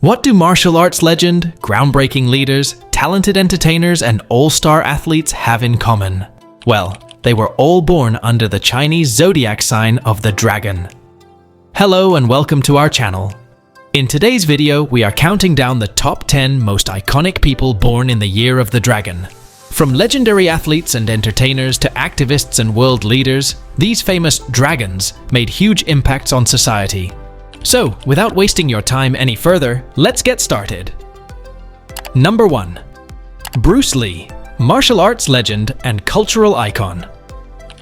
What do martial arts legend, groundbreaking leaders, talented entertainers, and all-star athletes have in common? Well, they were all born under the Chinese zodiac sign of the dragon. Hello and welcome to our channel. In today's video, we are counting down the top 10 most iconic people born in the year of the dragon. From legendary athletes and entertainers to activists and world leaders, these famous dragons made huge impacts on society. So, without wasting your time any further, let's get started. Number 1. Bruce Lee, martial arts legend and cultural icon.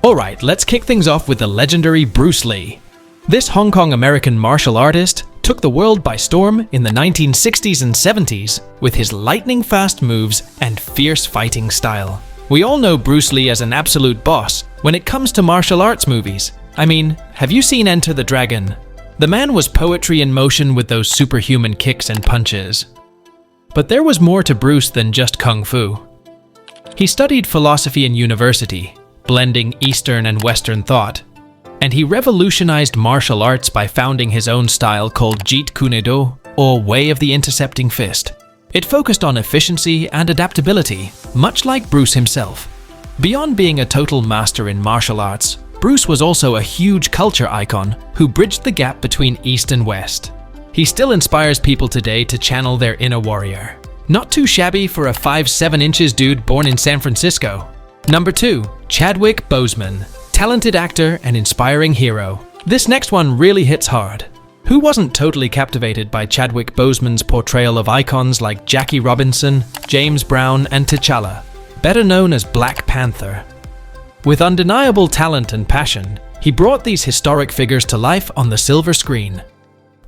Alright, let's kick things off with the legendary Bruce Lee. This Hong Kong-American martial artist took the world by storm in the 1960s and 70s with his lightning-fast moves and fierce fighting style. We all know Bruce Lee as an absolute boss when it comes to martial arts movies. I mean, have you seen Enter the Dragon? The man was poetry in motion with those superhuman kicks and punches. But there was more to Bruce than just kung fu. He studied philosophy in university, blending Eastern and Western thought. And he revolutionized martial arts by founding his own style called Jeet Kune Do, or Way of the Intercepting Fist. It focused on efficiency and adaptability, much like Bruce himself. Beyond being a total master in martial arts, Bruce was also a huge culture icon who bridged the gap between East and West. He still inspires people today to channel their inner warrior. Not too shabby for a 5'7" inches dude born in San Francisco. Number 2. Chadwick Boseman, talented actor and inspiring hero. This next one really hits hard. Who wasn't totally captivated by Chadwick Boseman's portrayal of icons like Jackie Robinson, James Brown, and T'Challa, better known as Black Panther? With undeniable talent and passion, he brought these historic figures to life on the silver screen.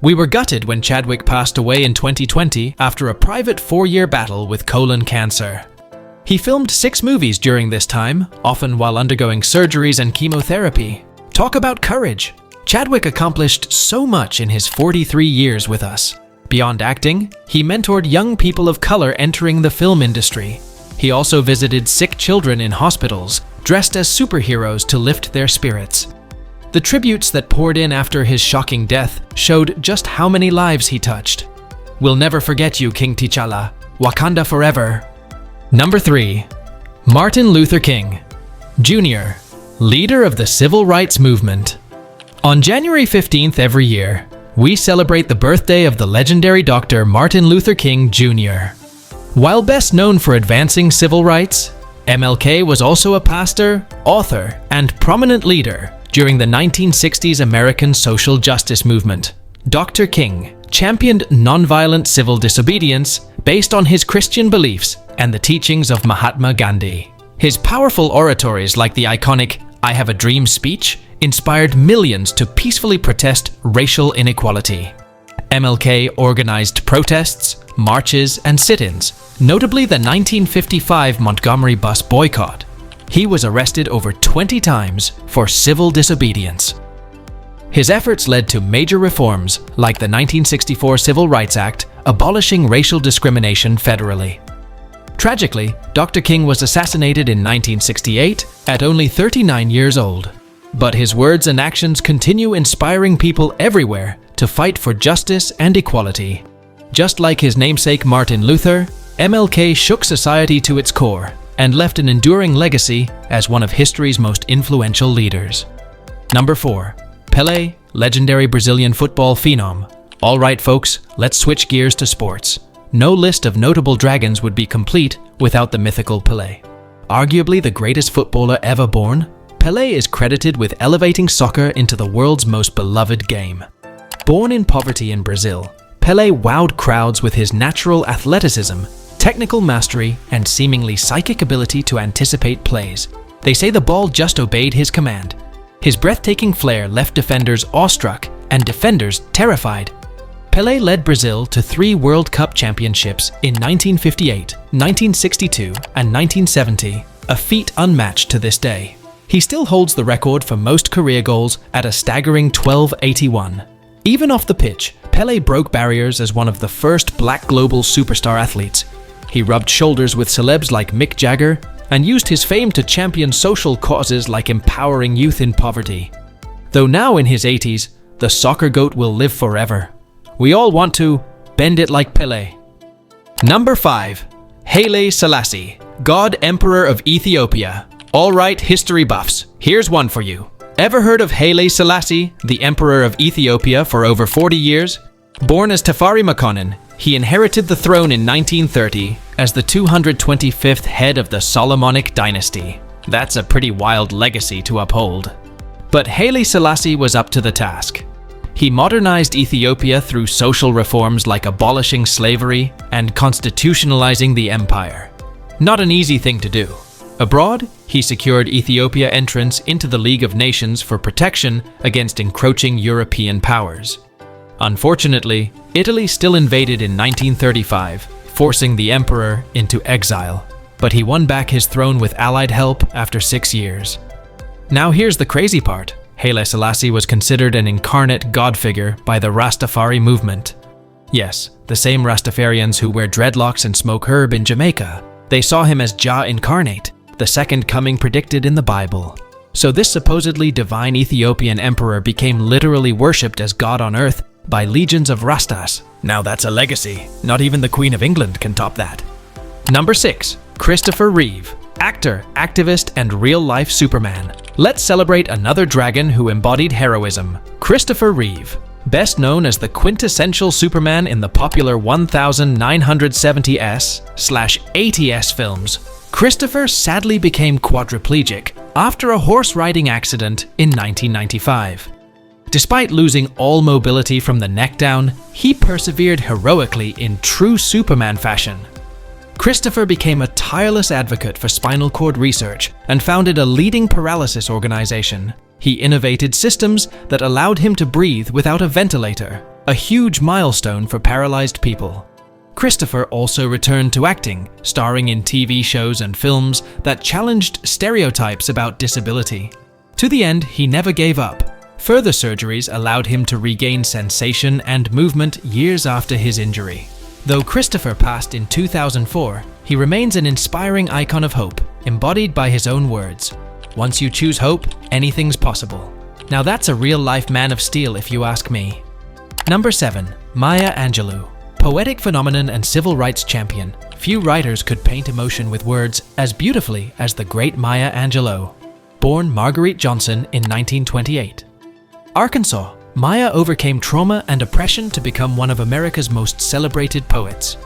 We were gutted when Chadwick passed away in 2020 after a private 4-year battle with colon cancer. He filmed 6 movies during this time, often while undergoing surgeries and chemotherapy. Talk about courage! Chadwick accomplished so much in his 43 years with us. Beyond acting, he mentored young people of color entering the film industry. He also visited sick children in hospitals, dressed as superheroes to lift their spirits. The tributes that poured in after his shocking death showed just how many lives he touched. We'll never forget you, King T'Challa. Wakanda forever. Number 3. Martin Luther King, Jr., leader of the civil rights movement. On January 15th every year, we celebrate the birthday of the legendary Dr. Martin Luther King, Jr. While best known for advancing civil rights, MLK was also a pastor, author, and prominent leader during the 1960s American social justice movement. Dr. King championed nonviolent civil disobedience based on his Christian beliefs and the teachings of Mahatma Gandhi. His powerful oratories like the iconic "I Have a Dream" speech inspired millions to peacefully protest racial inequality. MLK organized protests, marches, and sit-ins, notably the 1955 Montgomery bus boycott. He was arrested over 20 times for civil disobedience. His efforts led to major reforms like the 1964 Civil Rights Act, abolishing racial discrimination federally. Tragically, Dr. King was assassinated in 1968 at only 39 years old. But his words and actions continue inspiring people everywhere to fight for justice and equality. Just like his namesake Martin Luther, MLK shook society to its core and left an enduring legacy as one of history's most influential leaders. Number 4. Pelé, legendary Brazilian football phenom. Alright folks, let's switch gears to sports. No list of notable dragons would be complete without the mythical Pelé. Arguably the greatest footballer ever born, Pelé is credited with elevating soccer into the world's most beloved game. Born in poverty in Brazil, Pelé wowed crowds with his natural athleticism, technical mastery, and seemingly psychic ability to anticipate plays. They say the ball just obeyed his command. His breathtaking flair left defenders awestruck and defenders terrified. Pelé led Brazil to 3 World Cup championships in 1958, 1962, and 1970, a feat unmatched to this day. He still holds the record for most career goals at a staggering 1281. Even off the pitch, Pelé broke barriers as one of the first black global superstar athletes. He rubbed shoulders with celebs like Mick Jagger and used his fame to champion social causes like empowering youth in poverty. Though now in his 80s, the soccer goat will live forever. We all want to Bend it like Pele. Number 5. Haile Selassie, God Emperor of Ethiopia. Alright, history buffs, here's one for you. Ever heard of Haile Selassie, the Emperor of Ethiopia for over 40 years? Born as Tafari Makonnen, he inherited the throne in 1930 as the 225th head of the Solomonic dynasty. That's a pretty wild legacy to uphold. But Haile Selassie was up to the task. He modernized Ethiopia through social reforms like abolishing slavery and constitutionalizing the empire. Not an easy thing to do. Abroad, he secured Ethiopia entrance into the League of Nations for protection against encroaching European powers. Unfortunately, Italy still invaded in 1935, forcing the emperor into exile. But he won back his throne with Allied help after 6 years. Now here's the crazy part. Haile Selassie was considered an incarnate god figure by the Rastafari movement. Yes, the same Rastafarians who wear dreadlocks and smoke herb in Jamaica. They saw him as Jah incarnate, the second coming predicted in the Bible. So this supposedly divine Ethiopian emperor became literally worshipped as God on earth by legions of Rastas. Now that's a legacy. Not even the Queen of England can top that. Number 6. Christopher Reeve, actor, activist, and real-life Superman. Let's celebrate another dragon who embodied heroism, Christopher Reeve. Best known as the quintessential Superman in the popular 1970s/80s films, Christopher sadly became quadriplegic after a horse riding accident in 1995. Despite losing all mobility from the neck down, he persevered heroically in true Superman fashion. Christopher became a tireless advocate for spinal cord research and founded a leading paralysis organization. He innovated systems that allowed him to breathe without a ventilator, a huge milestone for paralyzed people. Christopher also returned to acting, starring in TV shows and films that challenged stereotypes about disability. To the end, he never gave up. Further surgeries allowed him to regain sensation and movement years after his injury. Though Christopher passed in 2004, he remains an inspiring icon of hope, embodied by his own words. Once you choose hope, anything's possible. Now that's a real-life man of steel if you ask me. Number 7. Maya Angelou, poetic phenomenon and civil rights champion. Few writers could paint emotion with words as beautifully as the great Maya Angelou. Born Marguerite Johnson in 1928. Arkansas, Maya overcame trauma and oppression to become one of America's most celebrated poets.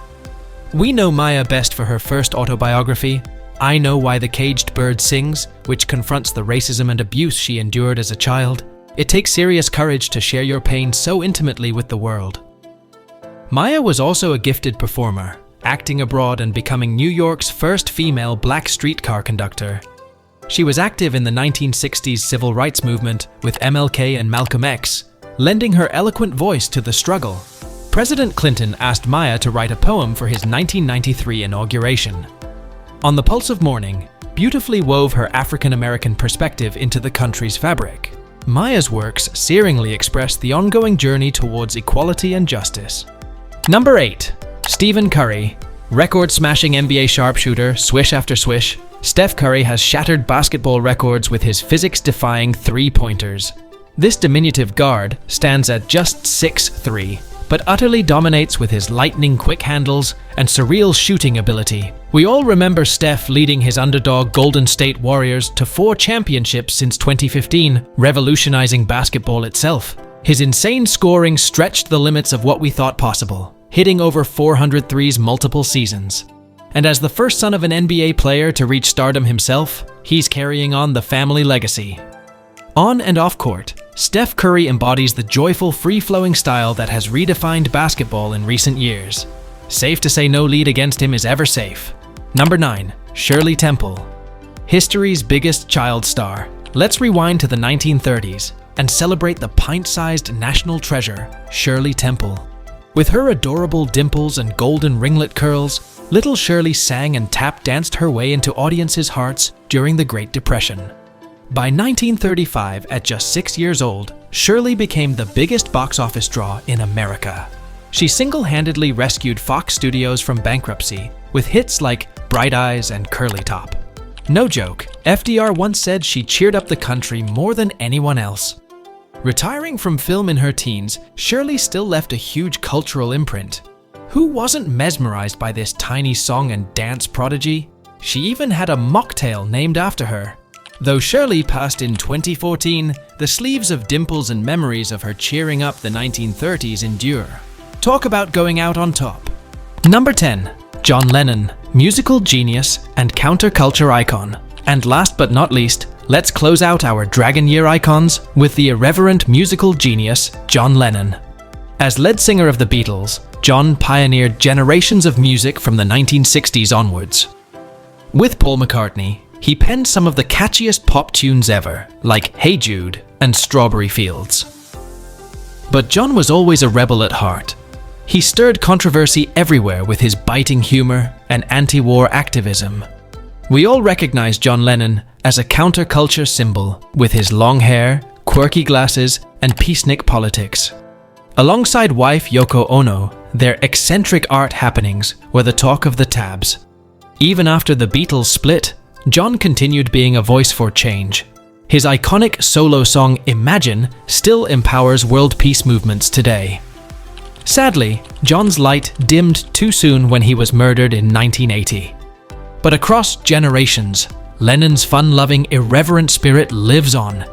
We know Maya best for her first autobiography, I Know Why the Caged Bird Sings, which confronts the racism and abuse she endured as a child. It takes serious courage to share your pain so intimately with the world. Maya was also a gifted performer, acting abroad and becoming New York's first female black streetcar conductor. She was active in the 1960s civil rights movement with MLK and Malcolm X, lending her eloquent voice to the struggle. President Clinton asked Maya to write a poem for his 1993 inauguration. On the Pulse of Morning, beautifully wove her African-American perspective into the country's fabric. Maya's works searingly express the ongoing journey towards equality and justice. Number 8. Stephen Curry, record-smashing NBA sharpshooter, swish after swish. Steph Curry has shattered basketball records with his physics-defying three-pointers. This diminutive guard stands at just 6'3", but utterly dominates with his lightning-quick handles and surreal shooting ability. We all remember Steph leading his underdog Golden State Warriors to 4 championships since 2015, revolutionizing basketball itself. His insane scoring stretched the limits of what we thought possible, hitting over 400 threes multiple seasons. And as the first son of an NBA player to reach stardom himself, he's carrying on the family legacy. On and off court, Steph Curry embodies the joyful, free-flowing style that has redefined basketball in recent years. Safe to say no lead against him is ever safe. Number 9. Shirley Temple, history's biggest child star. Let's rewind to the 1930s and celebrate the pint-sized national treasure, Shirley Temple. With her adorable dimples and golden ringlet curls, little Shirley sang and tap danced her way into audiences' hearts during the Great Depression. By 1935, at just 6 years old, Shirley became the biggest box office draw in America. She single-handedly rescued Fox Studios from bankruptcy with hits like Bright Eyes and Curly Top. No joke, FDR once said she cheered up the country more than anyone else. Retiring from film in her teens, Shirley still left a huge cultural imprint. Who wasn't mesmerized by this tiny song and dance prodigy? She even had a mocktail named after her. Though Shirley passed in 2014, the sleeves of dimples and memories of her cheering up the 1930s endure. Talk about going out on top. Number 10. John Lennon, musical genius and counterculture icon. And last but not least, let's close out our Dragon Year icons with the irreverent musical genius, John Lennon. As lead singer of the Beatles, John pioneered generations of music from the 1960s onwards. With Paul McCartney, he penned some of the catchiest pop tunes ever, like Hey Jude and Strawberry Fields. But John was always a rebel at heart. He stirred controversy everywhere with his biting humor and anti-war activism. We all recognize John Lennon as a counterculture symbol with his long hair, quirky glasses, and peacenik politics. Alongside wife Yoko Ono, their eccentric art happenings were the talk of the tabs. Even after the Beatles split, John continued being a voice for change. His iconic solo song Imagine still empowers world peace movements today. Sadly, John's light dimmed too soon when he was murdered in 1980. But across generations, Lennon's fun-loving, irreverent spirit lives on.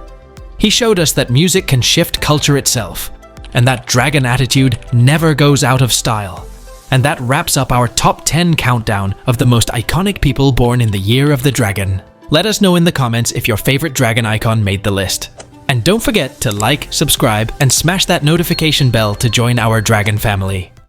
He showed us that music can shift culture itself, and that dragon attitude never goes out of style. And that wraps up our top 10 countdown of the most iconic people born in the year of the dragon. Let us know in the comments if your favorite dragon icon made the list. And don't forget to like, subscribe, and smash that notification bell to join our dragon family.